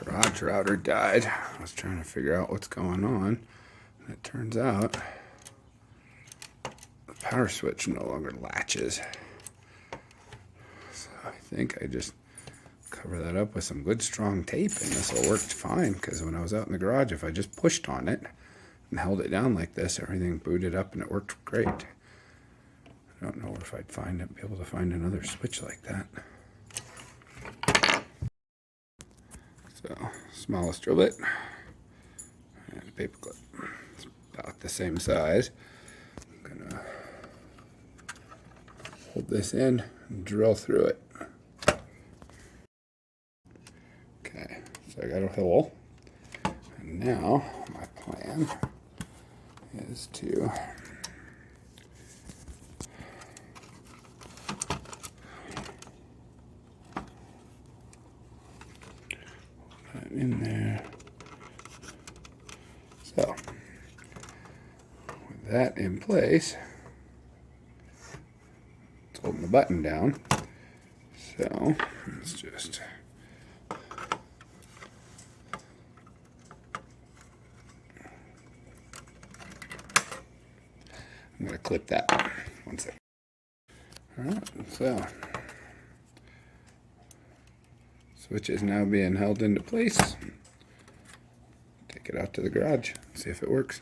Garage router died. I was trying to figure out what's going on. And it turns out the power switch no longer latches. So I think I just cover that up with some good strong tape and this will work fine, because when I was out in the garage, if I just pushed on it and held it down like this, everything booted up and it worked great. I don't know if I'd be able to find another switch like that. So, smallest rivet and a paperclip. It's about the same size. I'm gonna hold this in and drill through it. Okay, so I got a hole. And now my plan is to in there. So, with that in place, it's holding the button down. So, let's just I'm going to clip that. One second. Alright, so switch is now being held into place. Take it out to the garage, see if it works.